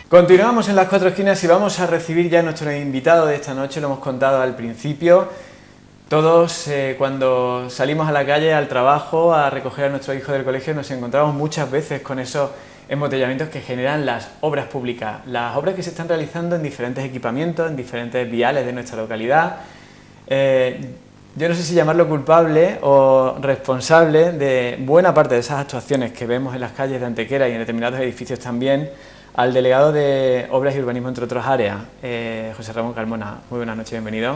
Continuamos en Las Cuatro Esquinas y vamos a recibir ya a nuestro invitado de esta noche. Lo hemos contado al principio. Todos cuando salimos a la calle, al trabajo, a recoger a nuestros hijos del colegio, nos encontramos muchas veces con esos embotellamientos que generan las obras públicas, las obras que se están realizando en diferentes equipamientos, en diferentes viales de nuestra localidad. Yo no sé si llamarlo culpable o responsable de buena parte de esas actuaciones que vemos en las calles de Antequera y en determinados edificios también, al delegado de Obras y Urbanismo, entre otras áreas, José Ramón Carmona. Muy buenas noches, bienvenido.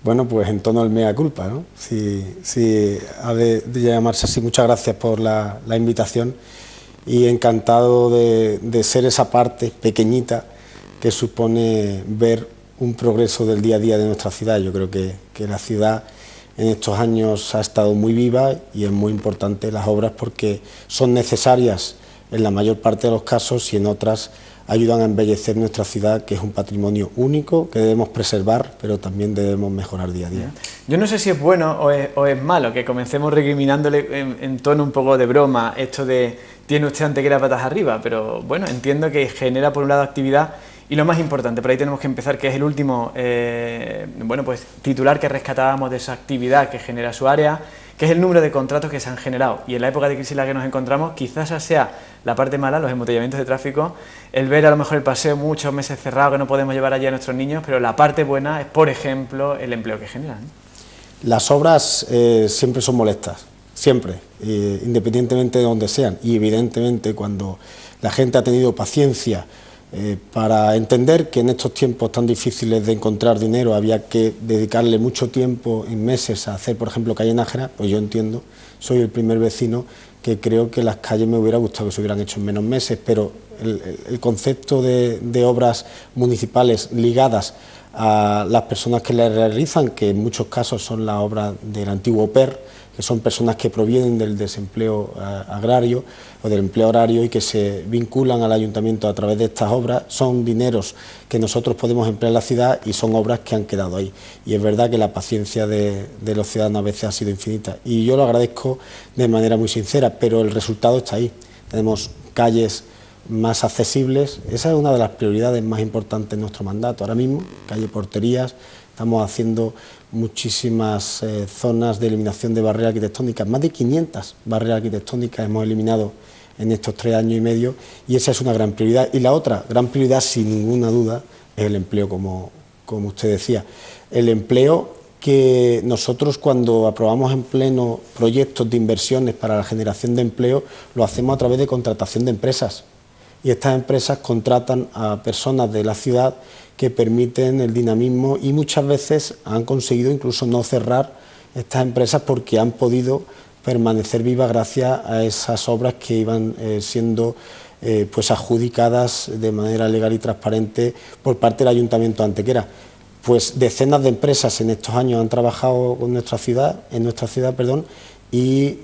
Bueno, pues en tono al mea culpa, ¿no? Si ha de llamarse así. Muchas gracias por la invitación y encantado de ser esa parte pequeñita que supone ver un progreso del día a día de nuestra ciudad. Yo creo que la ciudad en estos años ha estado muy viva y es muy importante las obras porque son necesarias en la mayor parte de los casos y en otras ayudan a embellecer nuestra ciudad, que es un patrimonio único que debemos preservar, pero también debemos mejorar día a día. Yo no sé si es bueno o es malo que comencemos recriminándole en tono un poco de broma esto de tiene usted Antequera patas arriba, pero bueno, entiendo que genera por un lado actividad y lo más importante, por ahí tenemos que empezar, que es el último titular que rescatábamos de esa actividad que genera su área, que es el número de contratos que se han generado. Y en la época de crisis en la que nos encontramos, quizás esa sea la parte mala, los embotellamientos de tráfico, el ver a lo mejor el paseo muchos meses cerrado que no podemos llevar allí a nuestros niños, pero la parte buena es, por ejemplo, el empleo que generan. Las obras siempre son molestas, siempre, independientemente de donde sean, y evidentemente cuando la gente ha tenido paciencia para entender que en estos tiempos tan difíciles de encontrar dinero había que dedicarle mucho tiempo en meses a hacer, por ejemplo, calle Nájera, pues yo entiendo, soy el primer vecino que creo que las calles me hubiera gustado que se hubieran hecho en menos meses, pero el concepto de obras municipales ligadas a las personas que las realizan, que en muchos casos son las obras del antiguo PER, que son personas que provienen del desempleo agrario o del empleo horario y que se vinculan al ayuntamiento a través de estas obras, son dineros que nosotros podemos emplear en la ciudad y son obras que han quedado ahí. Y es verdad que la paciencia de los ciudadanos a veces ha sido infinita y yo lo agradezco de manera muy sincera, pero el resultado está ahí. Tenemos calles más accesibles, esa es una de las prioridades más importantes de nuestro mandato. Ahora mismo, calle Porterías, estamos haciendo muchísimas zonas de eliminación de barreras arquitectónicas, más de 500 barreras arquitectónicas hemos eliminado en estos 3 años y medio y esa es una gran prioridad. Y la otra gran prioridad, sin ninguna duda, es el empleo, como usted decía. El empleo que nosotros cuando aprobamos en pleno proyectos de inversiones para la generación de empleo, lo hacemos a través de contratación de empresas. Y estas empresas contratan a personas de la ciudad que permiten el dinamismo y muchas veces han conseguido incluso no cerrar estas empresas porque han podido permanecer vivas gracias a esas obras que iban siendo pues adjudicadas de manera legal y transparente por parte del Ayuntamiento de Antequera. Pues decenas de empresas en estos años han trabajado en nuestra ciudad, y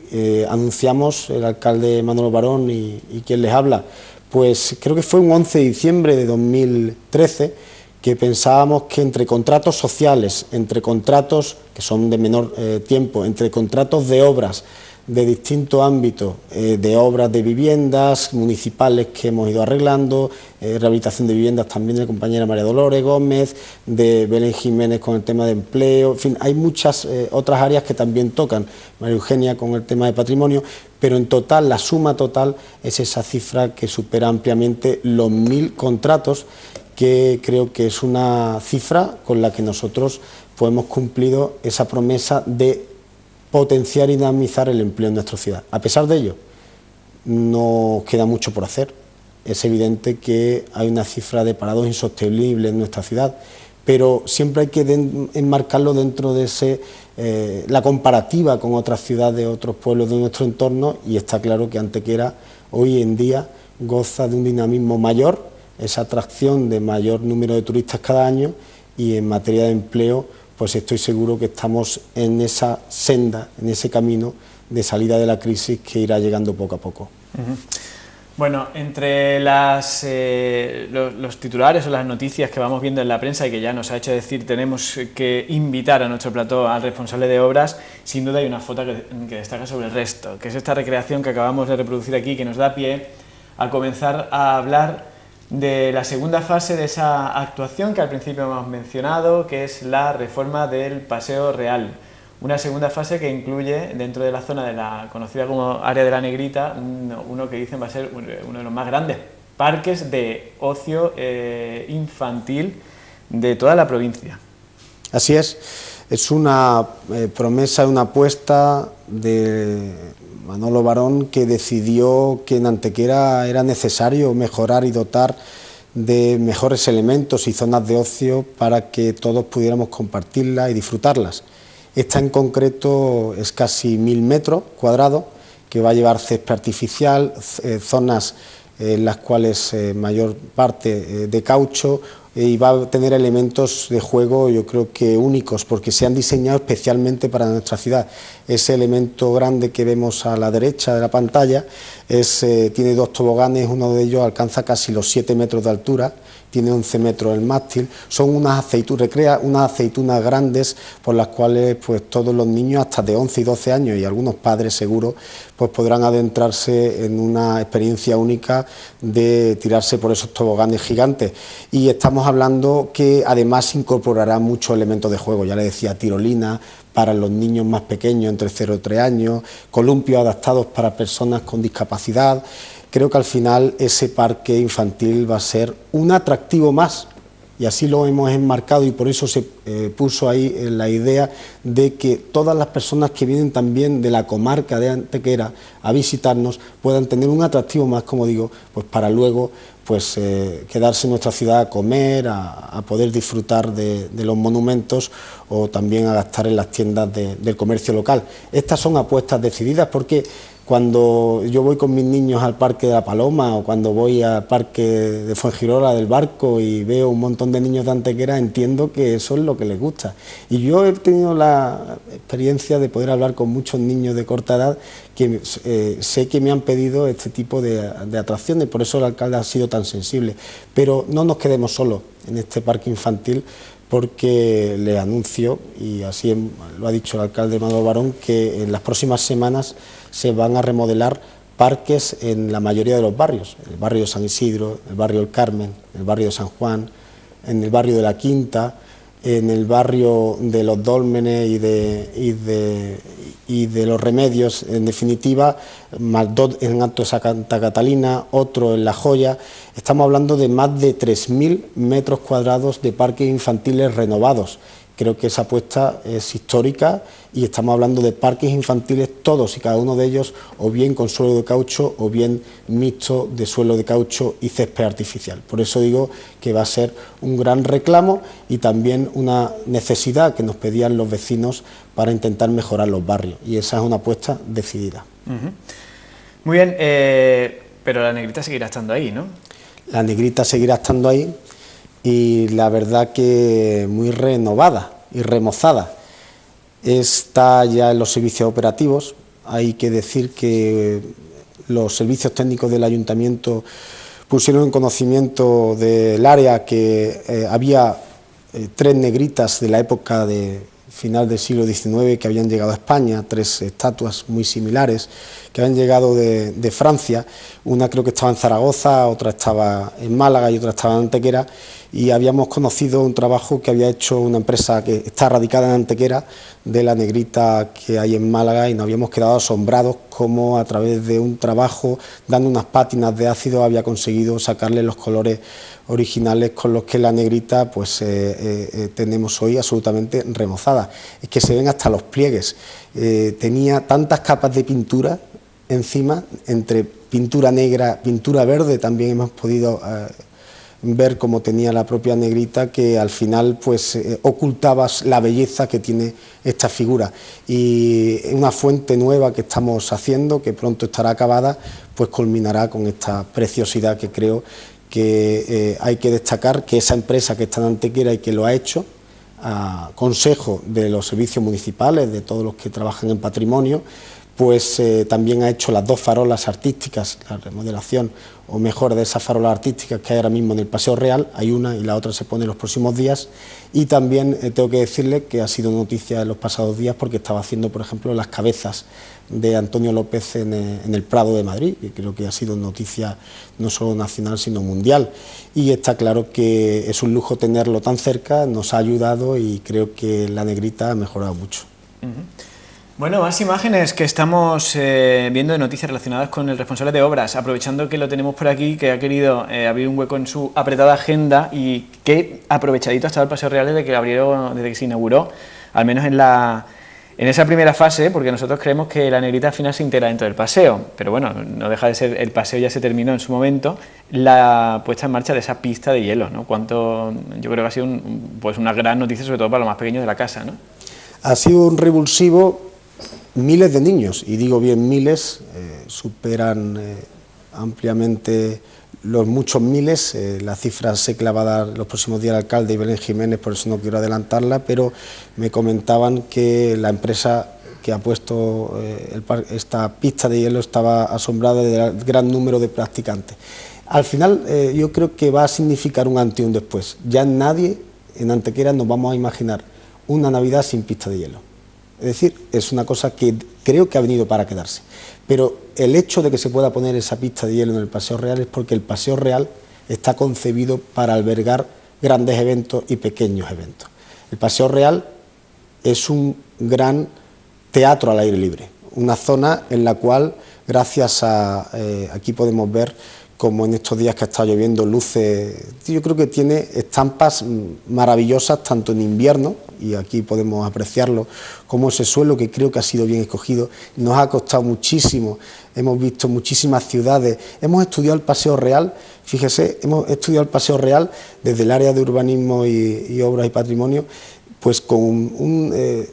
anunciamos, el alcalde Manolo Barón y quien les habla, pues creo que fue un 11 de diciembre de 2013 que pensábamos que entre contratos sociales, entre contratos que son de menor tiempo, entre contratos de obras de distintos ámbitos, de obras de viviendas municipales que hemos ido arreglando, rehabilitación de viviendas también de la compañera María Dolores Gómez, de Belén Jiménez con el tema de empleo, en fin, hay muchas otras áreas que también tocan, María Eugenia con el tema de patrimonio, pero en total, la suma total es esa cifra que supera ampliamente los 1000 contratos, que creo que es una cifra con la que nosotros pues, hemos cumplido esa promesa de potenciar y dinamizar el empleo en nuestra ciudad. A pesar de ello, nos queda mucho por hacer. Es evidente que hay una cifra de parados insostenible en nuestra ciudad, pero siempre hay que enmarcarlo dentro de la comparativa con otras ciudades, otros pueblos de nuestro entorno, y está claro que Antequera hoy en día goza de un dinamismo mayor, esa atracción de mayor número de turistas cada año, y en materia de empleo pues estoy seguro que estamos en esa senda, en ese camino de salida de la crisis que irá llegando poco a poco. Bueno, entre los titulares o las noticias que vamos viendo en la prensa y que ya nos ha hecho decir tenemos que invitar a nuestro plató al responsable de obras, sin duda hay una foto que destaca sobre el resto, que es esta recreación que acabamos de reproducir aquí, que nos da pie a comenzar a hablar de la segunda fase de esa actuación que al principio hemos mencionado, que es la reforma del Paseo Real. Una segunda fase que incluye, dentro de la zona de la conocida como área de la Negrita, uno que dicen va a ser uno de los más grandes parques de ocio infantil de toda la provincia. Así es una promesa, una apuesta de Manolo Barón, que decidió que en Antequera era necesario mejorar y dotar de mejores elementos y zonas de ocio para que todos pudiéramos compartirlas y disfrutarlas. Esta en concreto es casi 1000 metros cuadrados, que va a llevar césped artificial, zonas en las cuales mayor parte de caucho, y va a tener elementos de juego, yo creo que únicos, porque se han diseñado especialmente para nuestra ciudad. Ese elemento grande que vemos a la derecha de la pantalla tiene 2 toboganes, uno de ellos alcanza casi los 7 metros de altura, tiene 11 metros el mástil, son recrea unas aceitunas grandes por las cuales pues todos los niños hasta de 11 y 12 años y algunos padres seguro pues podrán adentrarse en una experiencia única de tirarse por esos toboganes gigantes. Y estamos hablando que además incorporará muchos elementos de juego, ya le decía, tirolina para los niños más pequeños, entre 0 y 3 años, columpios adaptados para personas con discapacidad. Creo que al final ese parque infantil va a ser un atractivo más, y así lo hemos enmarcado, y por eso se puso ahí la idea de que todas las personas que vienen también de la comarca de Antequera a visitarnos puedan tener un atractivo más, como digo, pues para luego pues quedarse en nuestra ciudad a comer, a poder disfrutar de los monumentos o también a gastar en las tiendas del comercio local. Estas son apuestas decididas, porque cuando yo voy con mis niños al Parque de la Paloma o cuando voy al Parque de Fuengirola del Barco y veo un montón de niños de Antequera, entiendo que eso es lo que les gusta. Y yo he tenido la experiencia de poder hablar con muchos niños de corta edad que sé que me han pedido este tipo de atracciones, por eso el alcalde ha sido tan sensible. Pero no nos quedemos solos en este parque infantil, porque le anuncio, y así lo ha dicho el alcalde Manolo Barón, que en las próximas semanas se van a remodelar parques en la mayoría de los barrios, el barrio de San Isidro, el barrio del Carmen, el barrio de San Juan, en el barrio de la Quinta, en el barrio de los Dólmenes y de los Remedios, en definitiva, más 2 en Alto de Santa Catalina, otro en La Joya. Estamos hablando de más de 3000 metros cuadrados de parques infantiles renovados. Creo que esa apuesta es histórica, y estamos hablando de parques infantiles todos y cada uno de ellos o bien con suelo de caucho o bien mixto de suelo de caucho y césped artificial. Por eso digo que va a ser un gran reclamo y también una necesidad que nos pedían los vecinos para intentar mejorar los barrios, y esa es una apuesta decidida. Muy bien, pero la Negrita seguirá estando ahí, ¿no? La Negrita seguirá estando ahí, y la verdad que muy renovada y remozada. Está ya en los servicios operativos. Hay que decir que los servicios técnicos del ayuntamiento pusieron en conocimiento del área que había 3 negritas de la época de final del siglo XIX que habían llegado a España, 3 estatuas muy similares que habían llegado de Francia. Una creo que estaba en Zaragoza, otra estaba en Málaga y otra estaba en Antequera, y habíamos conocido un trabajo que había hecho una empresa que está radicada en Antequera, de la Negrita que hay en Málaga, y nos habíamos quedado asombrados cómo a través de un trabajo, dando unas pátinas de ácido, había conseguido sacarle los colores originales con los que la Negrita pues tenemos hoy absolutamente remozada. Es que se ven hasta los pliegues. Tenía tantas capas de pintura encima, entre pintura negra, pintura verde, también hemos podido ver cómo tenía la propia Negrita, que al final pues ocultaba la belleza que tiene esta figura. Y una fuente nueva que estamos haciendo, que pronto estará acabada, pues culminará con esta preciosidad que creo que hay que destacar, que esa empresa que está en Antequera y que lo ha hecho a consejo de los servicios municipales, de todos los que trabajan en patrimonio, pues también ha hecho las 2 farolas artísticas, la remodelación o mejor de esas farolas artísticas que hay ahora mismo en el Paseo Real. Hay una y la otra se pone en los próximos días. Y también tengo que decirle que ha sido noticia en los pasados días porque estaba haciendo, por ejemplo, las cabezas de Antonio López en el Prado de Madrid, y creo que ha sido noticia no solo nacional sino mundial. Y está claro que es un lujo tenerlo tan cerca, nos ha ayudado y creo que la Negrita ha mejorado mucho. Bueno, más imágenes que estamos viendo de noticias relacionadas con el responsable de obras, aprovechando que lo tenemos por aquí, que ha querido abrir un hueco en su apretada agenda y que aprovechadito hasta el Paseo Real desde que se inauguró, al menos en esa primera fase, porque nosotros creemos que la Negrita al final se integra dentro del paseo, pero bueno, no deja de ser, el paseo ya se terminó en su momento, la puesta en marcha de esa pista de hielo, ¿no? Yo creo que ha sido pues una gran noticia, sobre todo para los más pequeños de la casa, ¿no? Ha sido un revulsivo. Miles de niños, y digo bien miles, superan ampliamente los muchos miles. La cifra se va a dar los próximos días al alcalde y Belén Jiménez, por eso no quiero adelantarla, pero me comentaban que la empresa que ha puesto esta pista de hielo estaba asombrada del gran número de practicantes. Al final yo creo que va a significar un antes y un después. Ya nadie en Antequera nos vamos a imaginar una Navidad sin pista de hielo. Es decir, es una cosa que creo que ha venido para quedarse. Pero el hecho de que se pueda poner esa pista de hielo en el Paseo Real es porque el Paseo Real está concebido para albergar grandes eventos y pequeños eventos. El Paseo Real es un gran teatro al aire libre, una zona en la cual, gracias a... aquí podemos ver como en estos días que ha estado lloviendo, luce, yo creo que tiene estampas maravillosas tanto en invierno, y aquí podemos apreciarlo, como ese suelo que creo que ha sido bien escogido. Nos ha costado muchísimo, hemos visto muchísimas ciudades, hemos estudiado el Paseo Real, fíjese, hemos estudiado el Paseo Real desde el área de urbanismo y obras y patrimonio, pues con un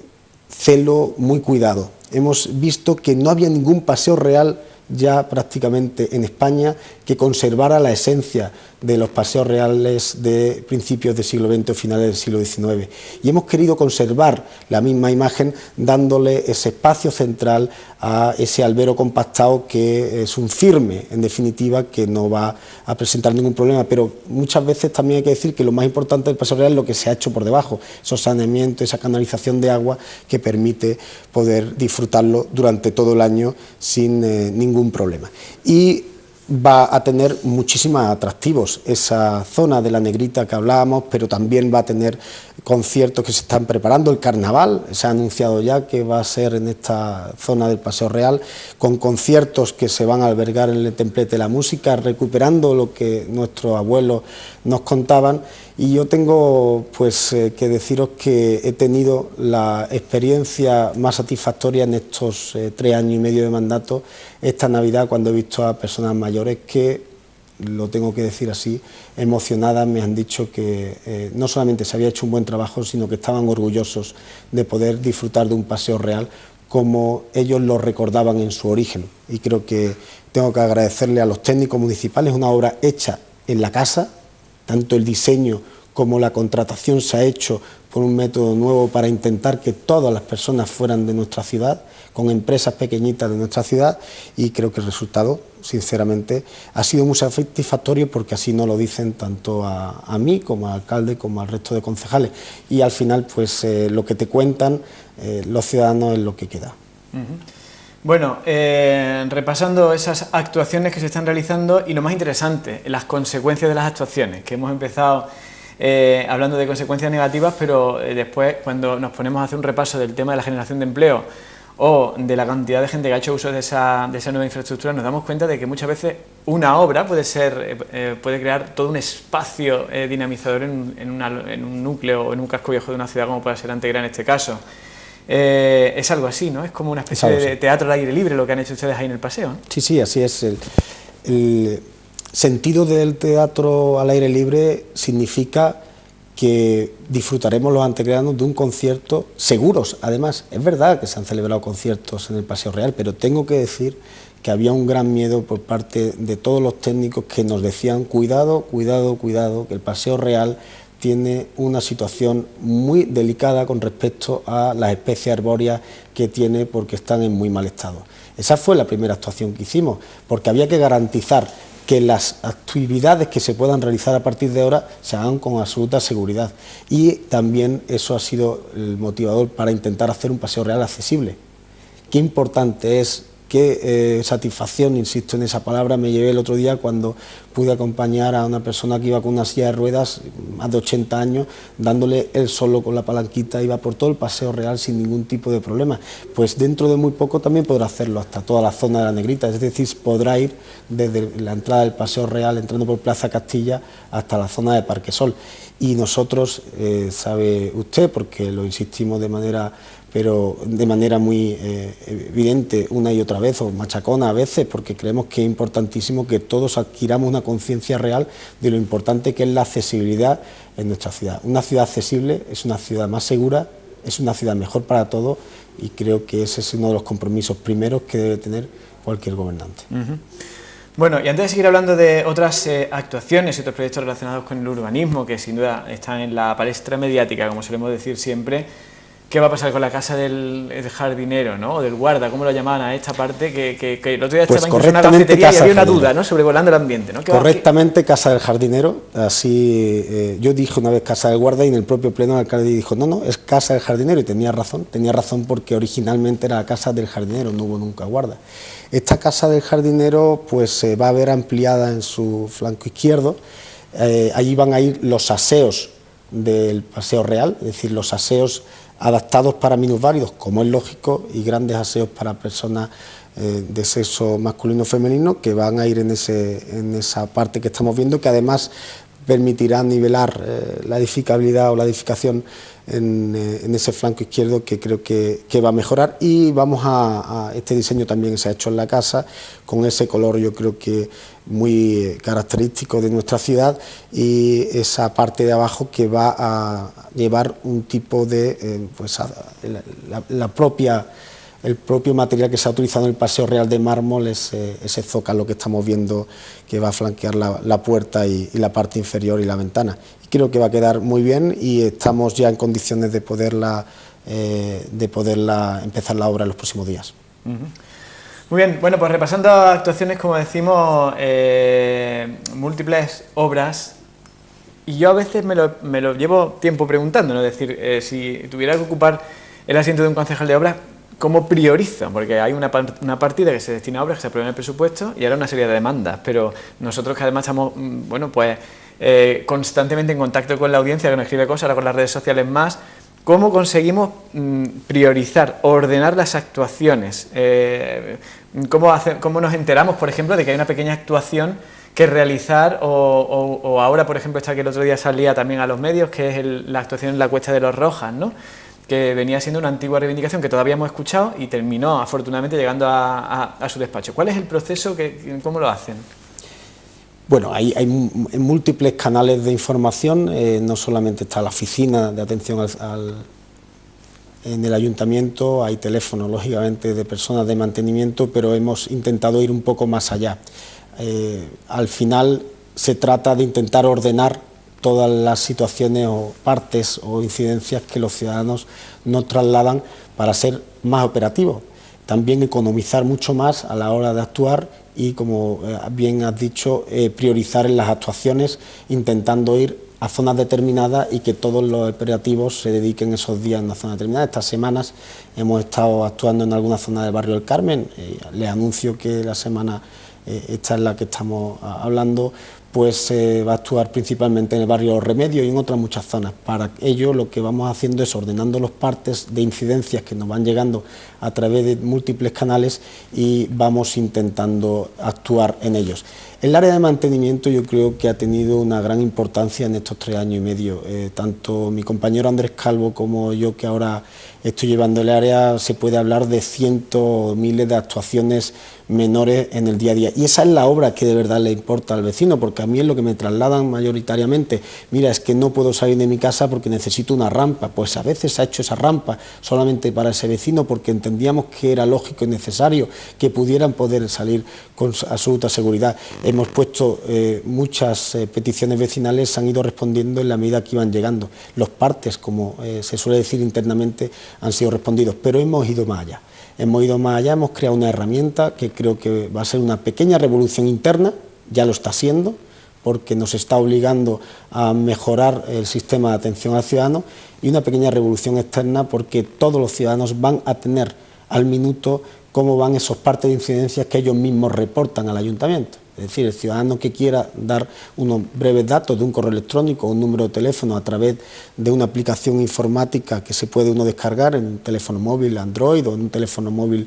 celo muy cuidado. Hemos visto que no había ningún Paseo Real ya prácticamente en España que conservara la esencia de los paseos reales de principios del siglo XX o finales del siglo XIX. Y hemos querido conservar la misma imagen dándole ese espacio central a ese albero compactado que es un firme, en definitiva, que no va a presentar ningún problema. Pero muchas veces también hay que decir que lo más importante del paseo real es lo que se ha hecho por debajo, esos saneamientos, esa canalización de agua que permite poder disfrutarlo durante todo el año sin ningún problema. Y va a tener muchísimos atractivos esa zona de la Negrita que hablábamos, pero también va a tener conciertos que se están preparando. El carnaval se ha anunciado ya que va a ser en esta zona del Paseo Real, con conciertos que se van a albergar en el Templete de la Música, recuperando lo que nuestros abuelos nos contaban. Y yo tengo pues que deciros que he tenido la experiencia más satisfactoria en estos 3 años y medio de mandato esta Navidad, cuando he visto a personas mayores que, lo tengo que decir así, emocionadas, me han dicho que no solamente se había hecho un buen trabajo, sino que estaban orgullosos de poder disfrutar de un paseo real como ellos lo recordaban en su origen. Y creo que tengo que agradecerle a los técnicos municipales, una obra hecha en la casa. Tanto el diseño como la contratación se ha hecho por un método nuevo para intentar que todas las personas fueran de nuestra ciudad, con empresas pequeñitas de nuestra ciudad, y creo que el resultado, sinceramente, ha sido muy satisfactorio porque así nos lo dicen tanto a mí como al alcalde como al resto de concejales. Y al final, pues lo que te cuentan los ciudadanos es lo que queda. Bueno, repasando esas actuaciones que se están realizando y lo más interesante, las consecuencias de las actuaciones, que hemos empezado hablando de consecuencias negativas, pero después cuando nos ponemos a hacer un repaso del tema de la generación de empleo o de la cantidad de gente que ha hecho uso de esa nueva infraestructura, nos damos cuenta de que muchas veces una obra puede crear todo un espacio dinamizador en un núcleo o en un casco viejo de una ciudad como puede ser Antequera en este caso. Es algo así, ¿no? Es como una especie de teatro al aire libre lo que han hecho ustedes ahí en el paseo, ¿no? Sí, sí, así es. El sentido del teatro al aire libre significa que disfrutaremos los antequeranos de un concierto seguros. Además, es verdad que se han celebrado conciertos en el Paseo Real, pero tengo que decir que había un gran miedo por parte de todos los técnicos que nos decían cuidado, cuidado, cuidado, que el Paseo Real tiene una situación muy delicada con respecto a las especies arbóreas que tiene porque están en muy mal estado. Esa fue la primera actuación que hicimos, porque había que garantizar que las actividades que se puedan realizar a partir de ahora se hagan con absoluta seguridad. Y también eso ha sido el motivador para intentar hacer un paseo real accesible. Qué importante es, qué satisfacción, insisto en esa palabra, me llevé el otro día cuando pude acompañar a una persona que iba con una silla de ruedas, más de 80 años, dándole él solo con la palanquita, iba por todo el paseo real sin ningún tipo de problema. Pues dentro de muy poco también podrá hacerlo hasta toda la zona de la Negrita, es decir, podrá ir desde la entrada del paseo real, entrando por Plaza Castilla, hasta la zona de Parque Sol. Y nosotros, sabe usted, porque lo insistimos de manera muy evidente una y otra vez, o machacona a veces, porque creemos que es importantísimo que todos adquiramos una conciencia real de lo importante que es la accesibilidad en nuestra ciudad. Una ciudad accesible es una ciudad más segura, es una ciudad mejor para todos, y creo que ese es uno de los compromisos primeros que debe tener cualquier gobernante. Bueno, y antes de seguir hablando de otras actuaciones y otros proyectos relacionados con el urbanismo, que sin duda están en la palestra mediática, como solemos decir siempre, ¿qué va a pasar con la casa del jardinero, ¿no? O del guarda, ¿cómo lo llamaban a esta parte? Que el otro día estaba incluso en una cafetería y había una duda, ¿no?, sobrevolando el ambiente, ¿no? Correctamente, casa del jardinero. Así, yo dije una vez casa del guarda y en el propio pleno el alcalde dijo, no, es casa del jardinero, y tenía razón porque originalmente era la casa del jardinero, no hubo nunca guarda. Esta casa del jardinero pues se va a ver ampliada en su flanco izquierdo. Allí van a ir los aseos del Paseo Real, es decir, los aseos adaptados para minusválidos, como es lógico, y grandes aseos para personas de sexo masculino o femenino, que van a ir en esa parte que estamos viendo, que además permitirá nivelar la edificabilidad o la edificación en ese flanco izquierdo, que creo que va a mejorar. Y vamos a este diseño también se ha hecho en la casa, con ese color yo creo que muy característico de nuestra ciudad, y esa parte de abajo que va a llevar un tipo de el propio material que se ha utilizado en el Paseo Real de mármol, ese zócalo que estamos viendo, que va a flanquear la puerta y la parte inferior y la ventana. Y creo que va a quedar muy bien, y estamos ya en condiciones de poderla empezar la obra en los próximos días. Muy bien, bueno, pues repasando actuaciones, como decimos, múltiples obras, y yo a veces me lo llevo tiempo preguntando, ¿no? Es decir, si tuviera que ocupar el asiento de un concejal de obras, ¿cómo prioriza? Porque hay una partida que se destina a obras que se aprueba en el presupuesto, y ahora una serie de demandas, pero nosotros que además estamos, bueno, pues constantemente en contacto con la audiencia que nos escribe cosas, ahora con las redes sociales más, ¿cómo conseguimos priorizar, ordenar las actuaciones? ¿Cómo nos enteramos, por ejemplo, de que hay una pequeña actuación que realizar, o ahora, por ejemplo, esta que el otro día salía también a los medios, que es la actuación en la Cuesta de los Rojas, ¿no?, que venía siendo una antigua reivindicación que todavía hemos escuchado y terminó, afortunadamente, llegando a su despacho? ¿Cuál es el proceso? ¿Cómo lo hacen? Bueno, hay múltiples canales de información, no solamente está la oficina de atención en el ayuntamiento, hay teléfonos, lógicamente, de personas de mantenimiento, pero hemos intentado ir un poco más allá. Al final se trata de intentar ordenar todas las situaciones o partes o incidencias que los ciudadanos nos trasladan para ser más operativos. También economizar mucho más a la hora de actuar y, como bien has dicho, priorizar en las actuaciones, intentando ir a zonas determinadas y que todos los operativos se dediquen esos días a una zona determinada. Estas semanas hemos estado actuando en alguna zona del barrio del Carmen. Les anuncio que la semana esta es la que estamos hablando, pues va a actuar principalmente en el barrio Los Remedios y en otras muchas zonas. Para ello lo que vamos haciendo es ordenando los partes de incidencias que nos van llegando a través de múltiples canales, y vamos intentando actuar en ellos. El área de mantenimiento yo creo que ha tenido una gran importancia en estos 3 años y medio. Tanto mi compañero Andrés Calvo como yo, que ahora estoy llevando el área, se puede hablar de cientos, miles de actuaciones menores en el día a día. Y esa es la obra que de verdad le importa al vecino, porque a mí es lo que me trasladan mayoritariamente. Mira, es que no puedo salir de mi casa porque necesito una rampa. Pues a veces se ha hecho esa rampa solamente para ese vecino, porque entendíamos que era lógico y necesario que pudieran poder salir con absoluta seguridad. Hemos puesto muchas peticiones vecinales, se han ido respondiendo en la medida que iban llegando. Los partes, como se suele decir internamente, han sido respondidos, pero hemos ido más allá. hemos ido más allá, hemos creado una herramienta que creo que va a ser una pequeña revolución interna, ya lo está siendo, porque nos está obligando a mejorar el sistema de atención al ciudadano, y una pequeña revolución externa porque todos los ciudadanos van a tener al minuto cómo van esos partes de incidencias que ellos mismos reportan al ayuntamiento. Es decir, el ciudadano que quiera dar unos breves datos de un correo electrónico o un número de teléfono a través de una aplicación informática que se puede uno descargar en un teléfono móvil Android o en un teléfono móvil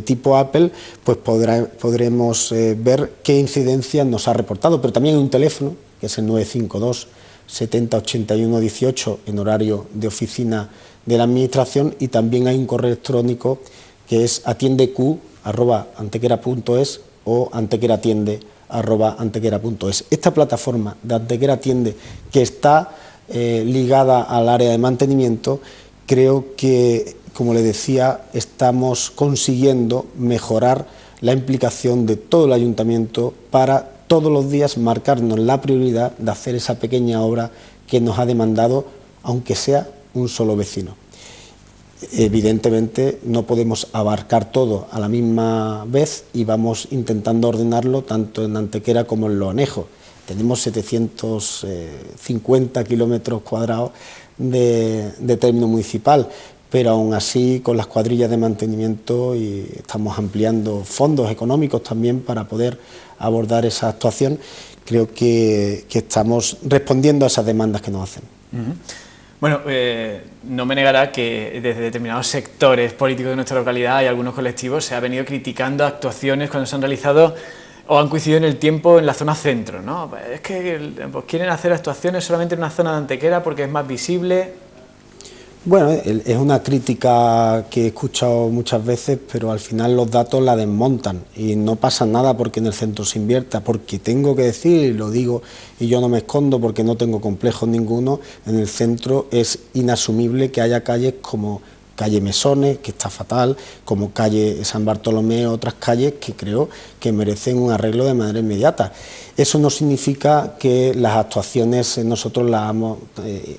tipo Apple, pues podremos ver qué incidencias nos ha reportado, pero también hay un teléfono, que es el 952 70 81 18 en horario de oficina de la Administración, y también hay un correo electrónico que es atiendeq@antequera.es o antequeratiende@antequera.es. Esta plataforma de Antequera Atiende, que está ligada al área de mantenimiento, creo que, como le decía, estamos consiguiendo mejorar la implicación de todo el ayuntamiento para todos los días marcarnos la prioridad de hacer esa pequeña obra que nos ha demandado, aunque sea un solo vecino. Evidentemente no podemos abarcar todo a la misma vez y vamos intentando ordenarlo tanto en Antequera como en Los Anejos. Tenemos 750 kilómetros cuadrados de término municipal, pero aún así con las cuadrillas de mantenimiento y estamos ampliando fondos económicos también para poder abordar esa actuación. Creo que estamos respondiendo a esas demandas que nos hacen. Bueno, no me negará que desde determinados sectores políticos de nuestra localidad y algunos colectivos se ha venido criticando actuaciones cuando se han realizado o han coincidido en el tiempo en la zona centro, ¿no? Es que pues, quieren hacer actuaciones solamente en una zona de Antequera porque es más visible. Bueno, es una crítica que he escuchado muchas veces, pero al final los datos la desmontan y no pasa nada porque en el centro se invierta, porque tengo que decir, y lo digo y yo no me escondo porque no tengo complejos ninguno, en el centro es inasumible que haya calles como calle Mesones, que está fatal, como calle San Bartolomé, otras calles que creo que merecen un arreglo de manera inmediata. Eso no significa que las actuaciones nosotros las hemos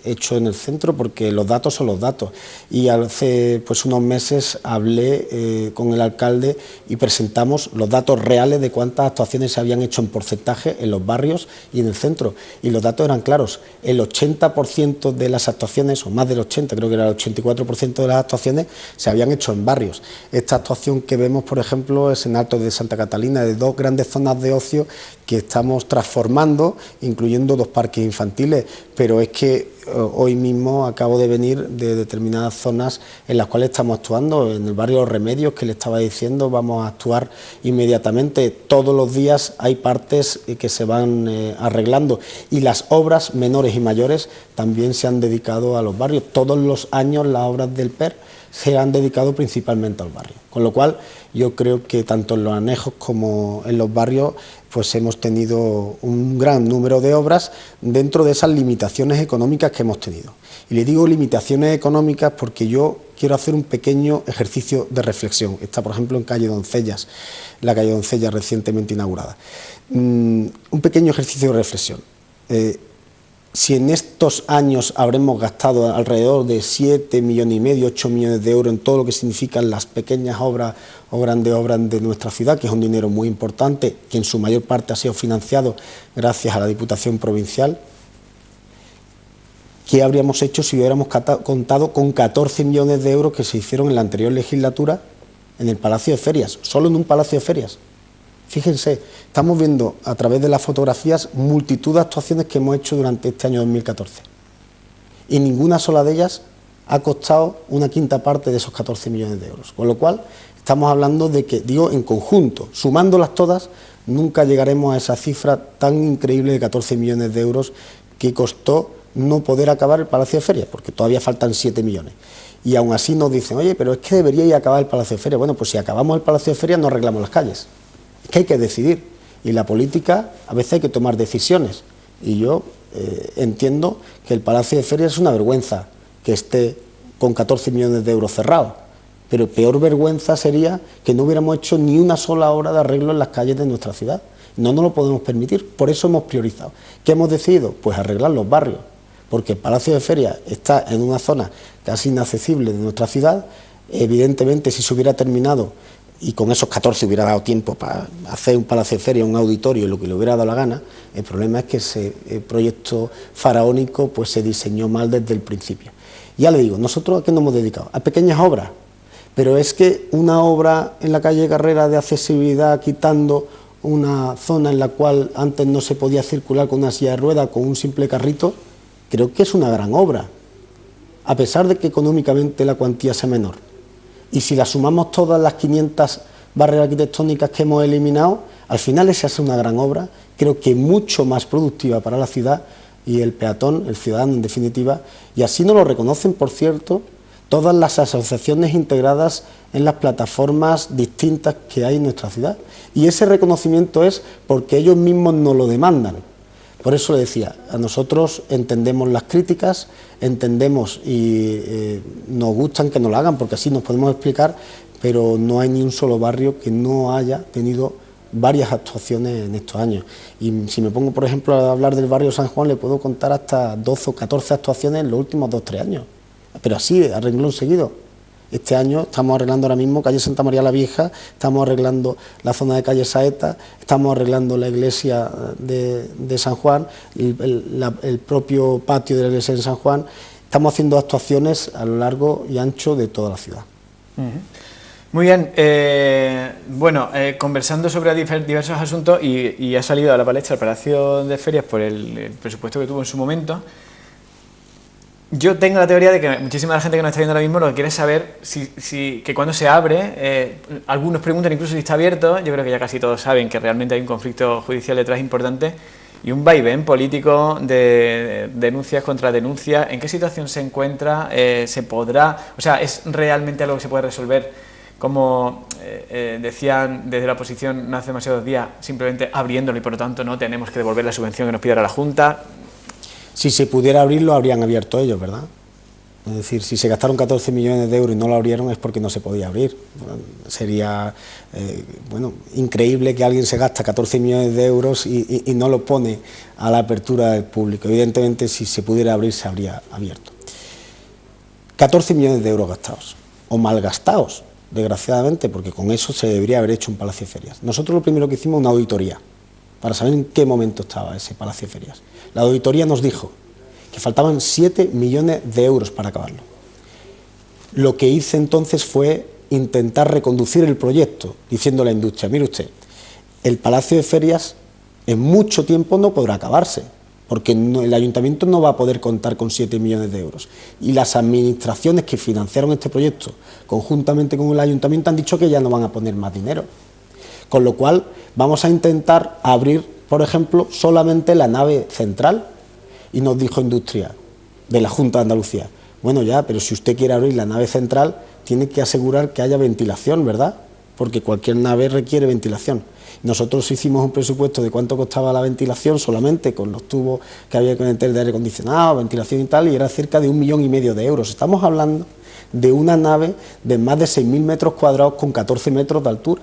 hecho en el centro, porque los datos son los datos. Y hace pues unos meses hablé con el alcalde y presentamos los datos reales de cuántas actuaciones se habían hecho en porcentaje en los barrios y en el centro. Y los datos eran claros. El 80% de las actuaciones, o más del 80%, creo que era el 84% de las actuaciones, se habían hecho en barrios. Esta actuación que vemos, por ejemplo, es en Altos de Santa Catalina, de dos grandes zonas de ocio que estamos transformando, incluyendo dos parques infantiles, pero es que hoy mismo acabo de venir de determinadas zonas en las cuales estamos actuando. En el barrio Los Remedios, que le estaba diciendo, vamos a actuar inmediatamente. Todos los días hay partes que se van arreglando, y las obras menores y mayores también se han dedicado a los barrios. Todos los años las obras del PER se han dedicado principalmente al barrio, con lo cual yo creo que tanto en Los Anejos como en los barrios pues hemos tenido un gran número de obras dentro de esas limitaciones económicas que hemos tenido. Y le digo limitaciones económicas porque yo quiero hacer un pequeño ejercicio de reflexión. Está, por ejemplo, en calle Doncellas, la calle Doncellas recientemente inaugurada. Un pequeño ejercicio de reflexión. Si en estos años habremos gastado alrededor de 7,5 millones, 8 millones de euros en todo lo que significan las pequeñas obras o grandes obras de nuestra ciudad, que es un dinero muy importante, que en su mayor parte ha sido financiado gracias a la Diputación Provincial, ¿qué habríamos hecho si hubiéramos contado con 14 millones de euros que se hicieron en la anterior legislatura en el Palacio de Ferias, solo en un Palacio de Ferias? Fíjense, estamos viendo a través de las fotografías multitud de actuaciones que hemos hecho durante este año 2014. Y ninguna sola de ellas ha costado una quinta parte de esos 14 millones de euros. Con lo cual, estamos hablando de que, digo, en conjunto, sumándolas todas, nunca llegaremos a esa cifra tan increíble de 14 millones de euros que costó no poder acabar el Palacio de Ferias, porque todavía faltan 7 millones. Y aún así nos dicen, oye, pero es que deberíais acabar el Palacio de Ferias. Bueno, pues si acabamos el Palacio de Ferias no arreglamos las calles. Es que hay que decidir, y la política a veces hay que tomar decisiones, y yo entiendo que el Palacio de Ferias es una vergüenza que esté con 14 millones de euros cerrados, pero peor vergüenza sería que no hubiéramos hecho ni una sola obra de arreglo en las calles de nuestra ciudad. No nos lo podemos permitir, por eso hemos priorizado. ¿Qué hemos decidido? Pues arreglar los barrios, porque el Palacio de Ferias está en una zona casi inaccesible de nuestra ciudad. Evidentemente, si se hubiera terminado y con esos 14 hubiera dado tiempo para hacer un palacio de feria, un auditorio, lo que le hubiera dado la gana, el problema es que ese proyecto faraónico pues se diseñó mal desde el principio. Ya le digo, nosotros ¿a qué nos hemos dedicado? A pequeñas obras, pero es que una obra en la calle Carrera de accesibilidad, quitando una zona en la cual antes no se podía circular con una silla de ruedas, con un simple carrito, creo que es una gran obra, a pesar de que económicamente la cuantía sea menor. Y si la sumamos todas las 500 barreras arquitectónicas que hemos eliminado, al final esa es una gran obra, creo que mucho más productiva para la ciudad y el peatón, el ciudadano en definitiva, y así nos lo reconocen, por cierto, todas las asociaciones integradas en las plataformas distintas que hay en nuestra ciudad. Y ese reconocimiento es porque ellos mismos nos lo demandan. Por eso le decía, a nosotros entendemos las críticas, entendemos y nos gustan que nos lo hagan, porque así nos podemos explicar, pero no hay ni un solo barrio que no haya tenido varias actuaciones en estos años. Y si me pongo, por ejemplo, a hablar del barrio San Juan, le puedo contar hasta 12 o 14 actuaciones en los últimos 2 o 3 años. Pero así, a renglón seguido. Este año estamos arreglando ahora mismo calle Santa María la Vieja, estamos arreglando la zona de calle Saeta, estamos arreglando la iglesia de San Juan, el propio patio de la iglesia de San Juan. Estamos haciendo actuaciones a lo largo y ancho de toda la ciudad. Muy bien, conversando sobre diversos asuntos y ha salido a la palestra el Palacio de Ferias por el presupuesto que tuvo en su momento. Yo tengo la teoría de que muchísima de la gente que nos está viendo ahora mismo lo que quiere es saber que cuando se abre, algunos preguntan incluso si está abierto. Yo creo que ya casi todos saben que realmente hay un conflicto judicial detrás importante y un vaivén político de denuncias contra denuncias. ¿En qué situación se encuentra? ¿Se podrá? O sea, ¿es realmente algo que se puede resolver? Como decían desde la oposición no hace demasiados días, simplemente abriéndolo y por lo tanto no tenemos que devolver la subvención que nos pidiera la Junta. Si se pudiera abrir, lo habrían abierto ellos, ¿verdad? Es decir, si se gastaron 14 millones de euros y no lo abrieron es porque no se podía abrir. Sería increíble que alguien se gasta 14 millones de euros y no lo pone a la apertura del público. Evidentemente, si se pudiera abrir, se habría abierto. 14 millones de euros gastados, o mal gastados, desgraciadamente, porque con eso se debería haber hecho un Palacio de Ferias. Nosotros lo primero que hicimos una auditoría, para saber en qué momento estaba ese Palacio de Ferias. La auditoría nos dijo que faltaban 7 millones de euros para acabarlo. Lo que hice entonces fue intentar reconducir el proyecto, diciendo a la industria, mire usted, el Palacio de Ferias en mucho tiempo no podrá acabarse, porque el ayuntamiento no va a poder contar con 7 millones de euros. Y las administraciones que financiaron este proyecto, conjuntamente con el ayuntamiento, han dicho que ya no van a poner más dinero. Con lo cual, vamos a intentar abrir, por ejemplo, solamente la nave central. Y nos dijo Industria, de la Junta de Andalucía, bueno ya, pero si usted quiere abrir la nave central, tiene que asegurar que haya ventilación, ¿verdad? Porque cualquier nave requiere ventilación. Nosotros hicimos un presupuesto de cuánto costaba la ventilación solamente con los tubos que había que meter de aire acondicionado, ventilación y tal, y era cerca de 1,5 millones de euros. Estamos hablando de una nave de más de 6.000 metros cuadrados con 14 metros de altura.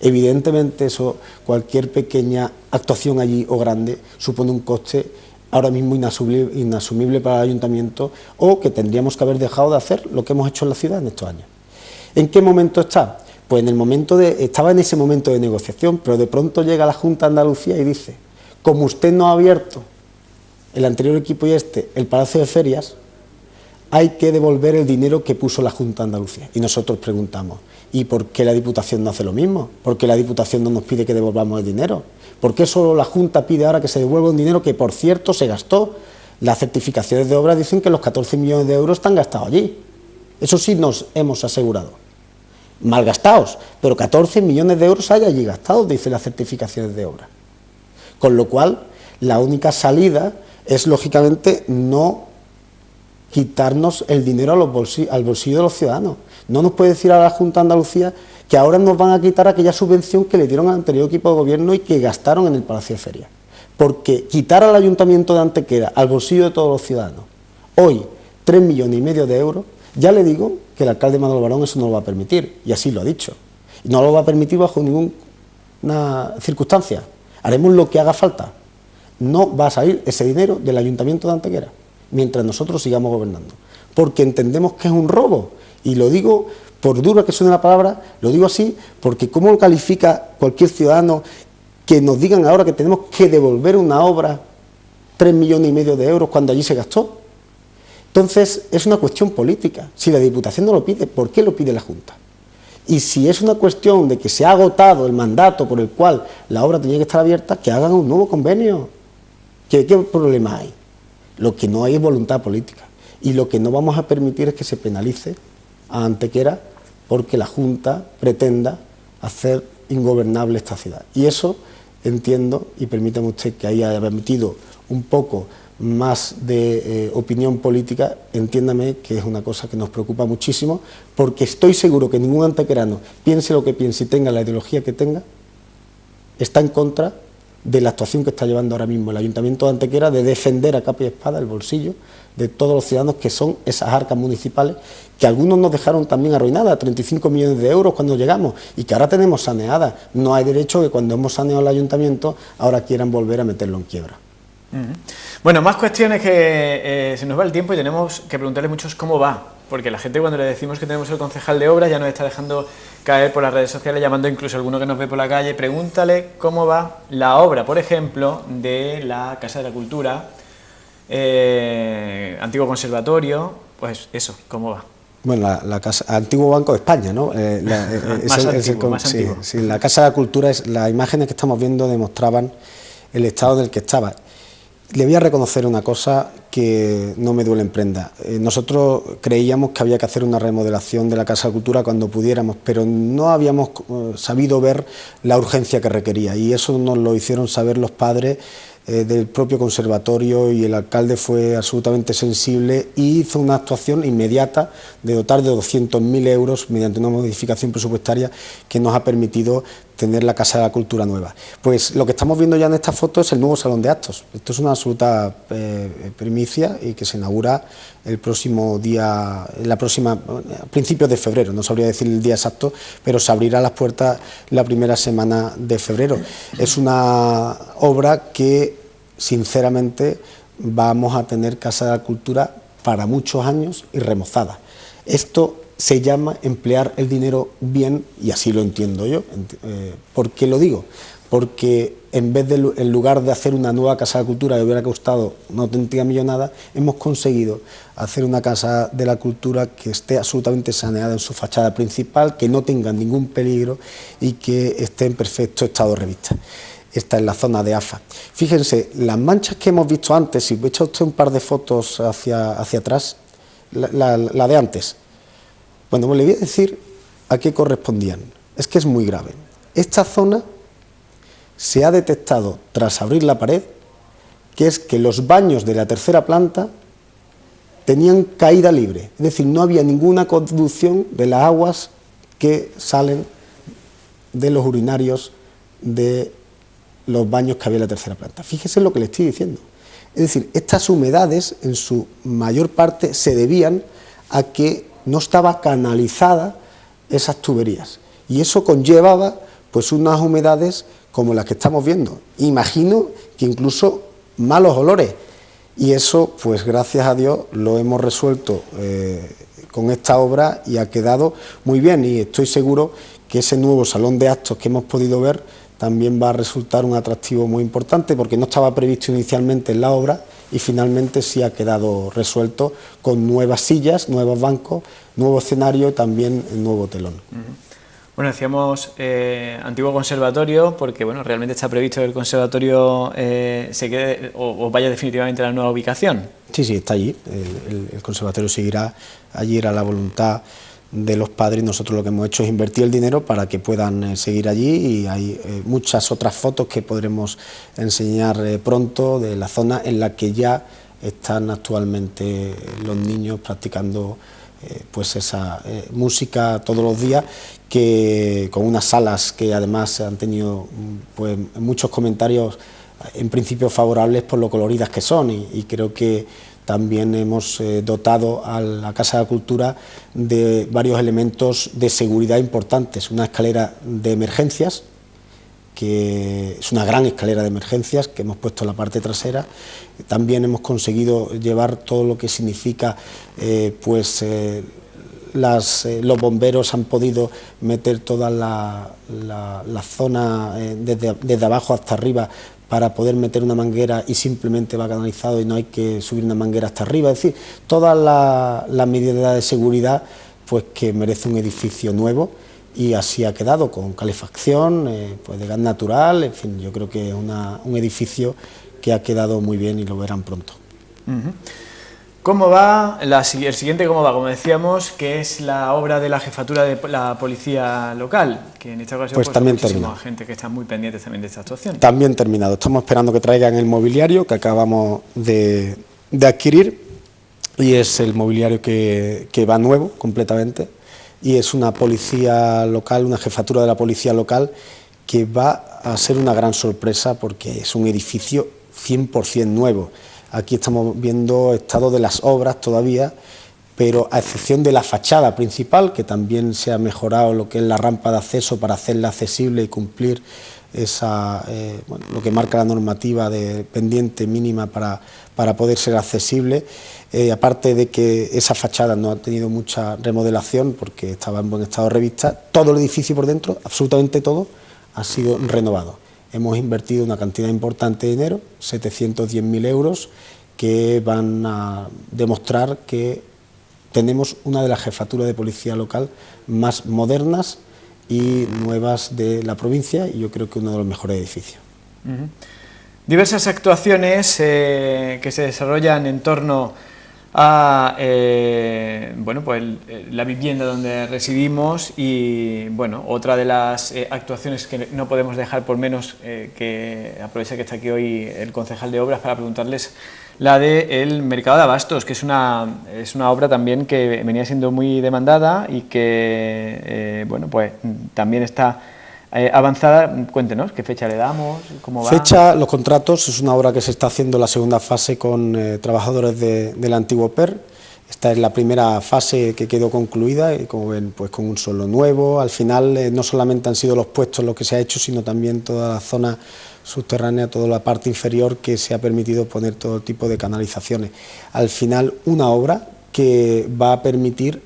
Evidentemente eso, cualquier pequeña actuación allí o grande supone un coste ahora mismo inasumible para el ayuntamiento, o que tendríamos que haber dejado de hacer lo que hemos hecho en la ciudad en estos años. ¿En qué momento está? Pues estaba en ese momento de negociación, pero de pronto llega la Junta de Andalucía y dice, como usted no ha abierto, el anterior equipo y el Palacio de Ferias, hay que devolver el dinero que puso la Junta de Andalucía. Y nosotros preguntamos, ¿y por qué la Diputación no hace lo mismo? ¿Por qué la Diputación no nos pide que devolvamos el dinero? ¿Por qué solo la Junta pide ahora que se devuelva un dinero que, por cierto, se gastó? Las certificaciones de obra dicen que los 14 millones de euros están gastados allí. Eso sí nos hemos asegurado. Mal gastados, pero 14 millones de euros hay allí gastados, dicen las certificaciones de obra. Con lo cual, la única salida es, lógicamente, no quitarnos el dinero al bolsillo de los ciudadanos. No nos puede decir a la Junta de Andalucía que ahora nos van a quitar aquella subvención que le dieron al anterior equipo de gobierno y que gastaron en el Palacio de Ferias. Porque quitar al Ayuntamiento de Antequera, al bolsillo de todos los ciudadanos, hoy 3,5 millones de euros, ya le digo que el alcalde Manuel Barón eso no lo va a permitir, y así lo ha dicho. Y no lo va a permitir bajo ninguna circunstancia. Haremos lo que haga falta. No va a salir ese dinero del Ayuntamiento de Antequera, mientras nosotros sigamos gobernando. porque entendemos que es un robo. Y lo digo, por dura que suene la palabra, lo digo así, porque ¿cómo califica cualquier ciudadano que nos digan ahora que tenemos que devolver una obra 3,5 millones de euros cuando allí se gastó? Entonces, es una cuestión política. Si la Diputación no lo pide, ¿por qué lo pide la Junta? Y si es una cuestión de que se ha agotado el mandato por el cual la obra tenía que estar abierta, que hagan un nuevo convenio. ¿Qué problema hay? Lo que no hay es voluntad política. Y lo que no vamos a permitir es que se penalice a Antequera porque la Junta pretenda hacer ingobernable esta ciudad. Y eso entiendo, y permítame usted que ahí haya metido un poco más de opinión política, entiéndame que es una cosa que nos preocupa muchísimo, porque estoy seguro que ningún antequerano, piense lo que piense y tenga la ideología que tenga, está en contra de la actuación que está llevando ahora mismo el Ayuntamiento de Antequera de defender a capa y espada el bolsillo de todos los ciudadanos, que son esas arcas municipales que algunos nos dejaron también arruinadas, 35 millones de euros cuando llegamos, y que ahora tenemos saneadas. No hay derecho que cuando hemos saneado el Ayuntamiento ahora quieran volver a meterlo en quiebra. Bueno, más cuestiones que se nos va el tiempo y tenemos que preguntarle muchos cómo va, porque la gente, cuando le decimos que tenemos el concejal de obras, ya nos está dejando caer por las redes sociales, llamando incluso a alguno que nos ve por la calle. Pregúntale cómo va la obra, por ejemplo, de la Casa de la Cultura, antiguo conservatorio, pues eso, ¿cómo va? Bueno, la casa, antiguo Banco de España, ¿no? Más antiguo. Sí, la Casa de la Cultura, las imágenes que estamos viendo demostraban el estado en el que estaba. Le voy a reconocer una cosa que no me duele en prenda. Nosotros creíamos que había que hacer una remodelación de la Casa de Cultura cuando pudiéramos, pero no habíamos sabido ver la urgencia que requería, y eso nos lo hicieron saber los padres del propio conservatorio, y el alcalde fue absolutamente sensible y hizo una actuación inmediata de dotar de 200.000 euros mediante una modificación presupuestaria que nos ha permitido tener la Casa de la Cultura nueva. Pues lo que estamos viendo ya en esta foto es el nuevo salón de actos. Esto es una absoluta primicia, y que se inaugura el próximo día, a principios de febrero, no sabría decir el día exacto, pero se abrirá las puertas la primera semana de febrero. Es una obra que, sinceramente, vamos a tener Casa de la Cultura para muchos años y remozada. Esto se llama emplear el dinero bien, y así lo entiendo yo. ¿Por qué lo digo? Porque en lugar de hacer una nueva Casa de la Cultura que hubiera costado una auténtica millonada, hemos conseguido hacer una Casa de la Cultura que esté absolutamente saneada en su fachada principal, que no tenga ningún peligro y que esté en perfecto estado de revista. Esta es la zona de AFA. Fíjense, las manchas que hemos visto antes, si echa usted un par de fotos hacia atrás, la de antes. Bueno, pues le voy a decir a qué correspondían. Es que es muy grave. Esta zona se ha detectado, tras abrir la pared, que es que los baños de la tercera planta tenían caída libre. Es decir, no había ninguna conducción de las aguas que salen de los urinarios de los baños que había en la tercera planta. Fíjese lo que le estoy diciendo. Es decir, estas humedades, en su mayor parte, se debían a que no estaba canalizada esas tuberías, y eso conllevaba pues unas humedades como las que estamos viendo. Imagino que incluso malos olores, y eso, pues gracias a Dios, lo hemos resuelto con esta obra, y ha quedado muy bien, y estoy seguro que ese nuevo salón de actos que hemos podido ver también va a resultar un atractivo muy importante, porque no estaba previsto inicialmente en la obra, y finalmente sí ha quedado resuelto con nuevas sillas, nuevos bancos, nuevo escenario y también nuevo telón. Bueno, decíamos antiguo conservatorio, porque bueno, realmente está previsto que el conservatorio se quede o vaya definitivamente a la nueva ubicación. Sí, está allí. El conservatorio seguirá allí, era la voluntad de los padres, y nosotros lo que hemos hecho es invertir el dinero para que puedan seguir allí, y hay muchas otras fotos que podremos enseñar pronto de la zona en la que ya están actualmente los niños practicando pues esa música todos los días, que con unas salas que además han tenido pues muchos comentarios en principio favorables por lo coloridas que son, y creo que también hemos dotado a la Casa de la Cultura de varios elementos de seguridad importantes. Una escalera de emergencias que es una gran escalera de emergencias que hemos puesto en la parte trasera. También hemos conseguido llevar todo lo que significa los bomberos han podido meter toda la zona desde abajo hasta arriba para poder meter una manguera y simplemente va canalizado y no hay que subir una manguera hasta arriba. Es decir, todas las medidas de seguridad pues que merece un edificio nuevo, y así ha quedado, con calefacción, pues de gas natural. En fin, yo creo que es un edificio que ha quedado muy bien y lo verán pronto. ¿Cómo va? El siguiente, ¿cómo va? Como decíamos, que es la obra de la jefatura de la policía local, que en esta ocasión pues también muchísima terminado. gente que está muy pendiente también de esta actuación. También terminado. Estamos esperando que traigan el mobiliario que acabamos de adquirir, y es el mobiliario que va nuevo completamente, y es una policía local, una jefatura de la policía local que va a ser una gran sorpresa porque es un edificio 100% nuevo. Aquí estamos viendo estado de las obras todavía, pero a excepción de la fachada principal, que también se ha mejorado lo que es la rampa de acceso para hacerla accesible y cumplir lo que marca la normativa de pendiente mínima para poder ser accesible. Aparte de que esa fachada no ha tenido mucha remodelación porque estaba en buen estado de revista, todo el edificio por dentro, absolutamente todo, ha sido renovado. Hemos invertido una cantidad importante de dinero, 710.000 euros, que van a demostrar que tenemos una de las jefaturas de policía local más modernas y nuevas de la provincia, y yo creo que uno de los mejores edificios. Diversas actuaciones que se desarrollan en torno a la vivienda donde residimos, y bueno, otra de las actuaciones que no podemos dejar por menos, que aprovecha que está aquí hoy el concejal de obras para preguntarles, la del mercado de abastos, que es una obra también que venía siendo muy demandada y que también está avanzada. Cuéntenos, ¿qué fecha le damos? ¿Cómo va? Fecha, los contratos, es una obra que se está haciendo la segunda fase con trabajadores del antiguo PER. Esta es la primera fase que quedó concluida, y como ven, pues con un suelo nuevo. Al final no solamente han sido los puestos lo que se ha hecho, sino también toda la zona subterránea, toda la parte inferior, que se ha permitido poner todo tipo de canalizaciones. Al final, una obra que va a permitir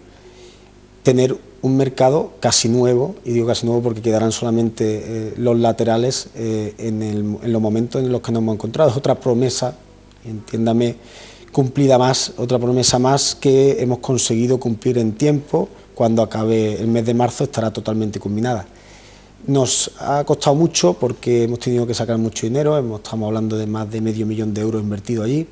tener un mercado casi nuevo, y digo casi nuevo porque quedarán solamente los laterales en los momentos en los que nos hemos encontrado. Es otra promesa, entiéndame, cumplida más, otra promesa más que hemos conseguido cumplir en tiempo. Cuando acabe el mes de marzo estará totalmente culminada. Nos ha costado mucho porque hemos tenido que sacar mucho dinero, estamos hablando de más de $500.000 de euros invertidos allí,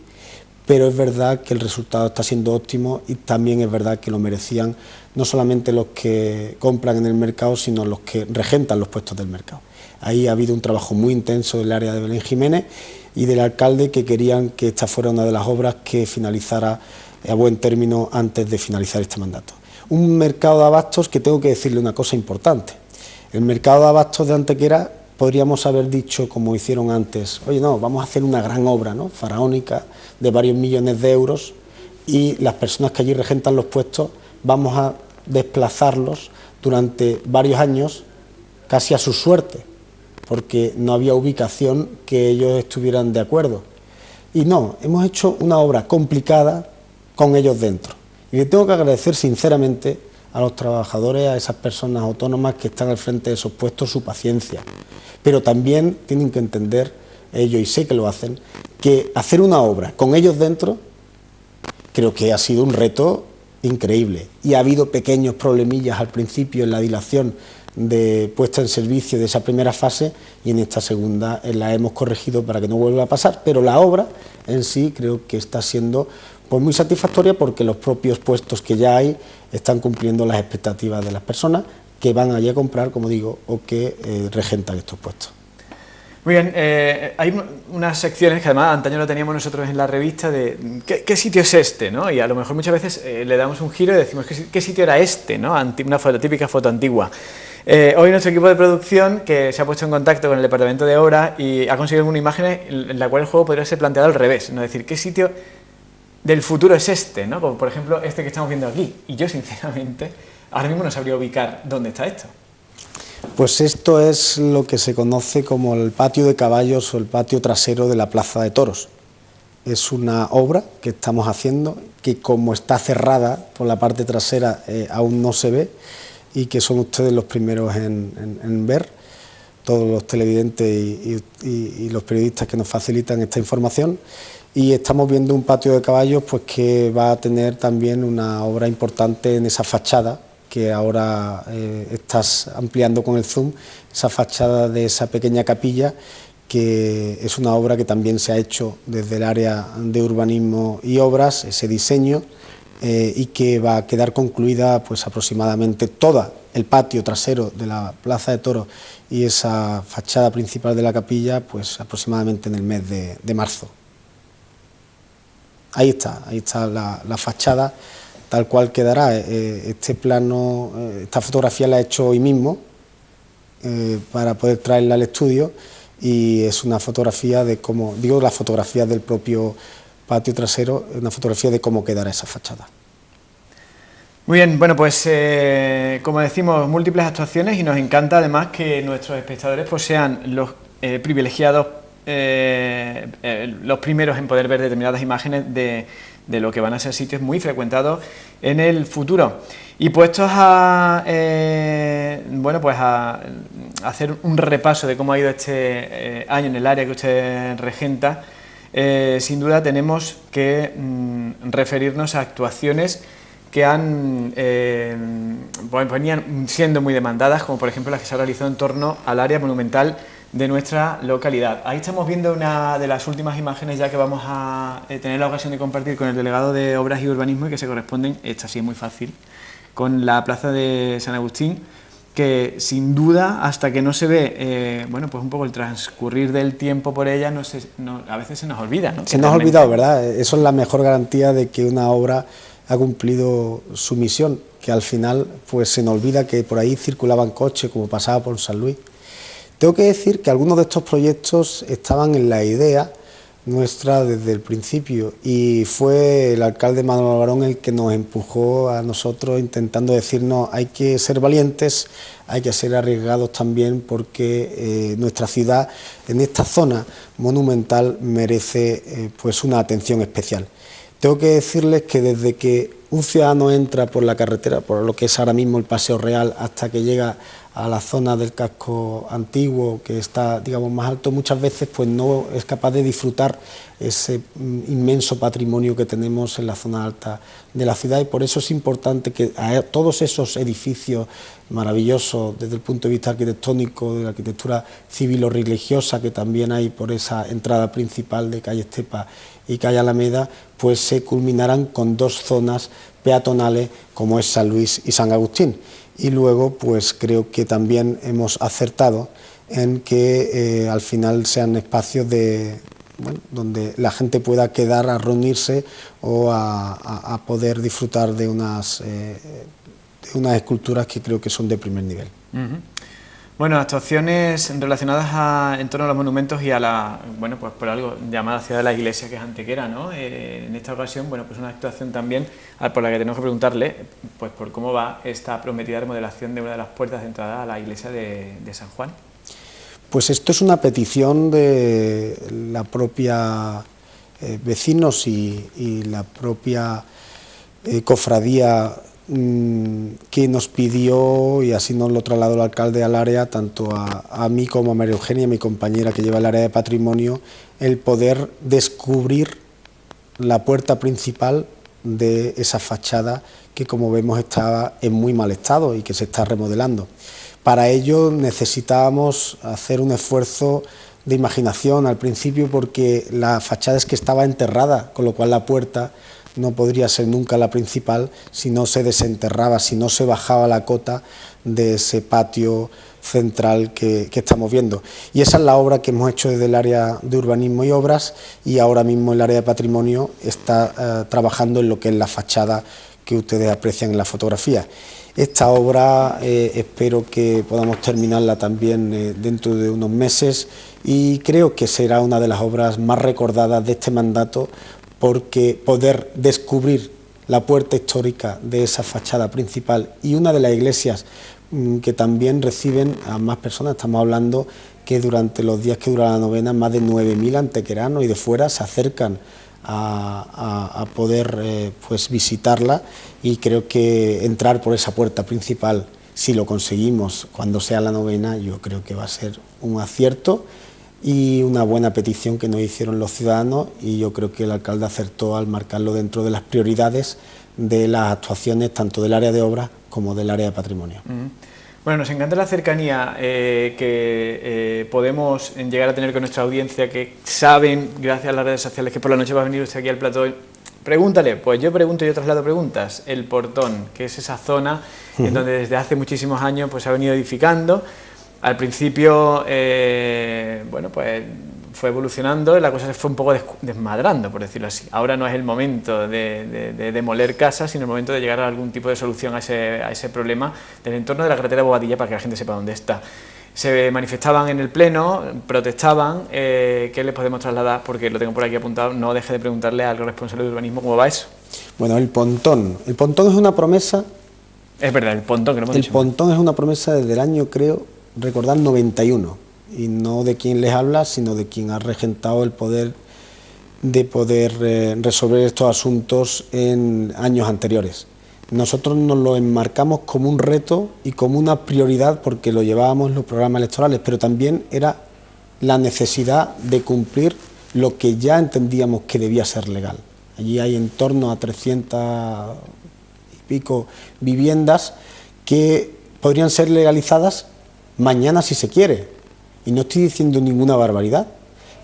pero es verdad que el resultado está siendo óptimo, y también es verdad que lo merecían no solamente los que compran en el mercado, sino los que regentan los puestos del mercado. Ahí ha habido un trabajo muy intenso del área de Belén Jiménez y del alcalde, que querían que esta fuera una de las obras que finalizara a buen término antes de finalizar este mandato. Un mercado de abastos que tengo que decirle una cosa importante. El mercado de abastos de Antequera podríamos haber dicho, como hicieron antes, oye, no, vamos a hacer una gran obra, ¿no?, faraónica, de varios millones de euros, y las personas que allí regentan los puestos vamos a desplazarlos durante varios años casi a su suerte, porque no había ubicación que ellos estuvieran de acuerdo. Y no, hemos hecho una obra complicada con ellos dentro. Y le tengo que agradecer sinceramente a los trabajadores, a esas personas autónomas que están al frente de esos puestos, su paciencia. Pero también tienen que entender ellos, y sé que lo hacen, que hacer una obra con ellos dentro creo que ha sido un reto increíble. Y ha habido pequeños problemillas al principio en la dilación de puesta en servicio de esa primera fase, y en esta segunda la hemos corregido para que no vuelva a pasar, pero la obra en sí creo que está siendo pues muy satisfactoria, porque los propios puestos que ya hay están cumpliendo las expectativas de las personas que van allí a comprar, como digo, o que regentan estos puestos. Muy bien, hay unas secciones que además antaño lo teníamos nosotros en la revista de ¿qué sitio es este?, ¿no? Y a lo mejor muchas veces le damos un giro y decimos ¿qué sitio era este?, ¿no? Una típica foto antigua. Hoy nuestro equipo de producción, que se ha puesto en contacto con el departamento de obra, y ha conseguido una imagen en la cual el juego podría ser planteado al revés, ¿no? Es decir, ¿qué sitio del futuro es este?, ¿no? Como por ejemplo este que estamos viendo aquí. Y yo sinceramente ahora mismo no sabría ubicar dónde está esto. Pues esto es lo que se conoce como el patio de caballos o el patio trasero de la Plaza de Toros. Es una obra que estamos haciendo que, como está cerrada por la parte trasera, aún no se ve, y que son ustedes los primeros en ver, todos los televidentes y los periodistas que nos facilitan esta información. Y estamos viendo un patio de caballos pues que va a tener también una obra importante en esa fachada que ahora estás ampliando con el zoom, esa fachada de esa pequeña capilla, que es una obra que también se ha hecho desde el área de urbanismo y obras, ese diseño, y que va a quedar concluida pues aproximadamente todo el patio trasero de la Plaza de Toros y esa fachada principal de la capilla pues aproximadamente en el mes de marzo. Ahí está la fachada tal cual quedará. Este plano, esta fotografía la he hecho hoy mismo para poder traerla al estudio, y es una fotografía de cómo, digo, la fotografía del propio patio trasero, una fotografía de cómo quedará esa fachada. Muy bien, bueno, pues como decimos, múltiples actuaciones, y nos encanta además que nuestros espectadores pues sean los privilegiados, los primeros en poder ver determinadas imágenes de lo que van a ser sitios muy frecuentados en el futuro. Y puestos a bueno, pues a hacer un repaso de cómo ha ido este año en el área que usted regenta, sin duda tenemos que referirnos a actuaciones que venían siendo muy demandadas, como por ejemplo las que se ha realizado en torno al área monumental de nuestra localidad. Ahí estamos viendo una de las últimas imágenes ya que vamos a tener la ocasión de compartir con el delegado de Obras y Urbanismo, y que se corresponden, esta sí es muy fácil, con la plaza de San Agustín, que sin duda, hasta que no se ve bueno, pues un poco el transcurrir del tiempo por ella, a veces se nos olvida, ¿no? Se nos ha olvidado, ¿verdad? Eso es la mejor garantía de que una obra ha cumplido su misión, que al final pues se nos olvida que por ahí circulaban coches como pasaba por San Luis. Tengo que decir que algunos de estos proyectos estaban en la idea nuestra desde el principio, y fue el alcalde Manuel Barón el que nos empujó a nosotros intentando decirnos: hay que ser valientes, hay que ser arriesgados también, porque nuestra ciudad en esta zona monumental merece pues una atención especial. Tengo que decirles que desde que un ciudadano entra por la carretera, por lo que es ahora mismo el Paseo Real, hasta que llega a la zona del casco antiguo, que está, digamos, más alto, muchas veces pues no es capaz de disfrutar ese inmenso patrimonio que tenemos en la zona alta de la ciudad, y por eso es importante que a todos esos edificios maravillosos desde el punto de vista arquitectónico, de la arquitectura civil o religiosa que también hay por esa entrada principal de calle Estepa y calle Alameda, pues se culminarán con dos zonas peatonales como es San Luis y San Agustín. Y luego pues creo que también hemos acertado en que al final sean espacios donde la gente pueda quedar a reunirse o a poder disfrutar de unas esculturas que creo que son de primer nivel. Bueno, actuaciones relacionadas en torno a los monumentos y a la, bueno, pues por algo llamada Ciudad de la Iglesia, que es Antequera, ¿no? En esta ocasión, bueno, pues una actuación también por la que tenemos que preguntarle, pues por cómo va esta prometida remodelación de una de las puertas de entrada a la iglesia de San Juan. Pues esto es una petición de la propia vecinos y la propia cofradía que nos pidió, y así nos lo trasladó el alcalde al área, tanto a mí como a María Eugenia, mi compañera que lleva el área de patrimonio, el poder descubrir la puerta principal de esa fachada que, como vemos, estaba en muy mal estado y que se está remodelando. Para ello necesitábamos hacer un esfuerzo de imaginación al principio, porque la fachada es que estaba enterrada, con lo cual la puerta no podría ser nunca la principal si no se desenterraba, si no se bajaba la cota de ese patio central que estamos viendo. Y esa es la obra que hemos hecho desde el área de urbanismo y obras, y ahora mismo el área de patrimonio está trabajando en lo que es la fachada que ustedes aprecian en la fotografía. Esta obra espero que podamos terminarla también dentro de unos meses, y creo que será una de las obras más recordadas de este mandato, porque poder descubrir la puerta histórica de esa fachada principal y una de las iglesias que también reciben a más personas. Estamos hablando que durante los días que dura la novena, más de 9.000 antequeranos y de fuera se acercan a poder pues visitarla, y creo que entrar por esa puerta principal, si lo conseguimos cuando sea la novena, yo creo que va a ser un acierto y una buena petición que nos hicieron los ciudadanos, y yo creo que el alcalde acertó al marcarlo dentro de las prioridades de las actuaciones tanto del área de obras como del área de patrimonio. Bueno, nos encanta la cercanía que podemos llegar a tener con nuestra audiencia, que saben, gracias a las redes sociales, que por la noche va a venir usted aquí al plató. Pregúntale, pues yo pregunto y yo traslado preguntas. El Portón, que es esa zona en donde desde hace muchísimos años pues se ha venido edificando. Al principio, bueno, pues fue evolucionando, la cosa se fue un poco desmadrando, por decirlo así. Ahora no es el momento de demoler casas, sino el momento de llegar a algún tipo de solución a ese problema del entorno de la carretera de Bobadilla, para que la gente sepa dónde está. Se manifestaban en el pleno, protestaban. ¿Qué les podemos trasladar? Porque lo tengo por aquí apuntado. No deje de preguntarle al responsable de urbanismo cómo va eso. Bueno, el pontón es una promesa. Es verdad, el pontón, que no hemos dicho. El pontón es una promesa desde el año, creo recordar, 91, y no de quien les habla, sino de quien ha regentado el poder de poder resolver estos asuntos en años anteriores. Nosotros nos lo enmarcamos como un reto y como una prioridad, porque lo llevábamos en los programas electorales, pero también era la necesidad de cumplir lo que ya entendíamos que debía ser legal. Allí hay en torno a 300 y pico viviendas que podrían ser legalizadas mañana si se quiere, y no estoy diciendo ninguna barbaridad.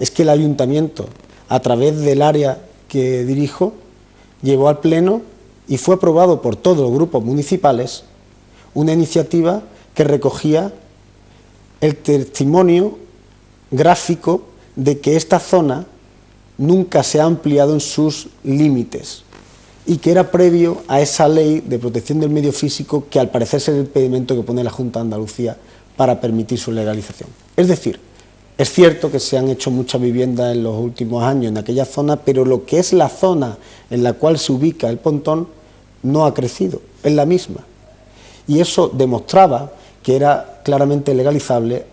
Es que el ayuntamiento, a través del área que dirijo, llevó al pleno y fue aprobado por todos los grupos municipales una iniciativa que recogía el testimonio gráfico de que esta zona nunca se ha ampliado en sus límites y que era previo a esa ley de protección del medio físico, que al parecer es el impedimento que pone la Junta de Andalucía para permitir su legalización. Es decir, es cierto que se han hecho muchas viviendas en los últimos años en aquella zona, pero lo que es la zona en la cual se ubica el pontón no ha crecido, es la misma. Y eso demostraba que era claramente legalizable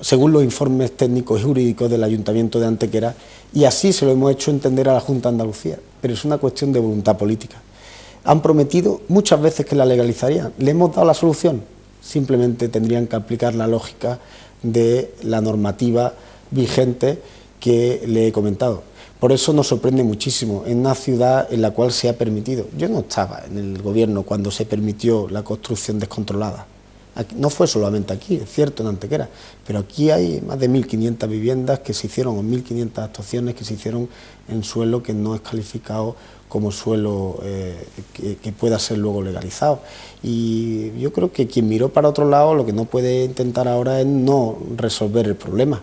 según los informes técnicos y jurídicos del Ayuntamiento de Antequera, y así se lo hemos hecho entender a la Junta de Andalucía, pero es una cuestión de voluntad política. Han prometido muchas veces que la legalizarían, le hemos dado la solución, simplemente tendrían que aplicar la lógica de la normativa vigente que le he comentado. Por eso nos sorprende muchísimo en una ciudad en la cual se ha permitido. Yo no estaba en el gobierno cuando se permitió la construcción descontrolada. Aquí, no fue solamente aquí, es cierto, en Antequera, pero aquí hay más de 1.500 viviendas que se hicieron, o 1.500 actuaciones que se hicieron en suelo que no es calificado como suelo que pueda ser luego legalizado. Y yo creo que quien miró para otro lado lo que no puede intentar ahora es no resolver el problema.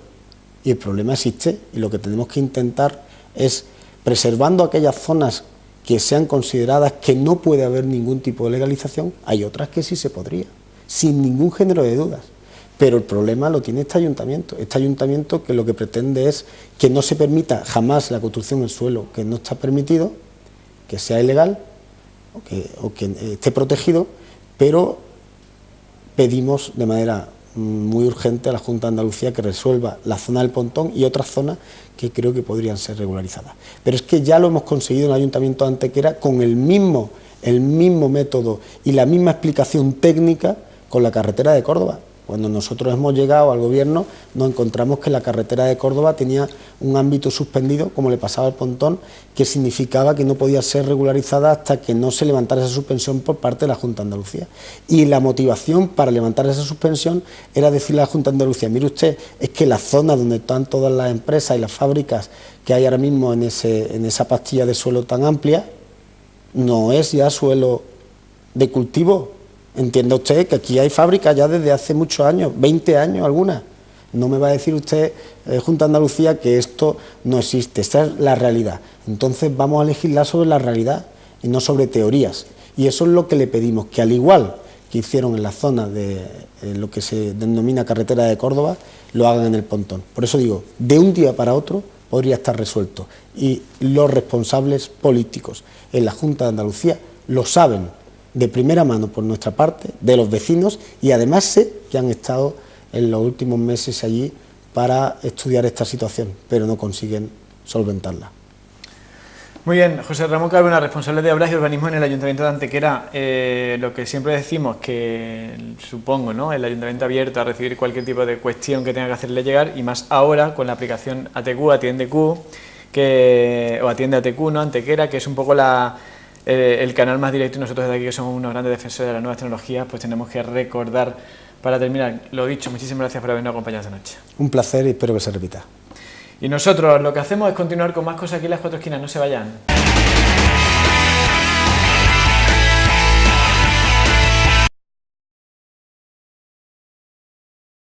Y el problema existe, y lo que tenemos que intentar es, preservando aquellas zonas que sean consideradas que no puede haber ningún tipo de legalización, hay otras que sí se podría, sin ningún género de dudas. Pero el problema lo tiene este ayuntamiento que lo que pretende es que no se permita jamás la construcción en suelo que no está permitido, que sea ilegal o que esté protegido, pero pedimos de manera muy urgente a la Junta de Andalucía que resuelva la zona del pontón y otras zonas que creo que podrían ser regularizadas. Pero es que ya lo hemos conseguido en el Ayuntamiento de Antequera con el mismo método y la misma explicación técnica con la carretera de Córdoba. Cuando nosotros hemos llegado al gobierno, nos encontramos que la carretera de Córdoba tenía un ámbito suspendido, como le pasaba al pontón, que significaba que no podía ser regularizada hasta que no se levantara esa suspensión por parte de la Junta de Andalucía. Y la motivación para levantar esa suspensión era decirle a la Junta de Andalucía: mire usted, es que la zona donde están todas las empresas y las fábricas que hay ahora mismo en esa pastilla de suelo tan amplia, no es ya suelo de cultivo. Entienda usted que aquí hay fábricas ya desde hace muchos años, 20 años algunas. No me va a decir usted, Junta de Andalucía, que esto no existe. Esta es la realidad. Entonces vamos a legislar sobre la realidad y no sobre teorías. Y eso es lo que le pedimos, que al igual que hicieron en la zona de lo que se denomina carretera de Córdoba, lo hagan en el pontón. Por eso digo, de un día para otro podría estar resuelto. Y los responsables políticos en la Junta de Andalucía lo saben de primera mano por nuestra parte, de los vecinos, y además sé que han estado en los últimos meses allí para estudiar esta situación, pero no consiguen solventarla. Muy bien, José Ramón Carbona, responsable de Obras y Urbanismo en el Ayuntamiento de Antequera. Lo que siempre decimos, que supongo, ¿no?, el Ayuntamiento abierto a recibir cualquier tipo de cuestión que tenga que hacerle llegar, y más ahora con la aplicación ATQ, Atiende Q, o Atiende ATQ, ¿no?, Antequera, que es un poco el canal más directo, y nosotros desde aquí, que somos unos grandes defensores de las nuevas tecnologías, pues tenemos que recordar, para terminar, lo dicho, muchísimas gracias por habernos acompañado esta noche. Un placer y espero que se repita. Y nosotros lo que hacemos es continuar con más cosas aquí en Las Cuatro Esquinas, no se vayan.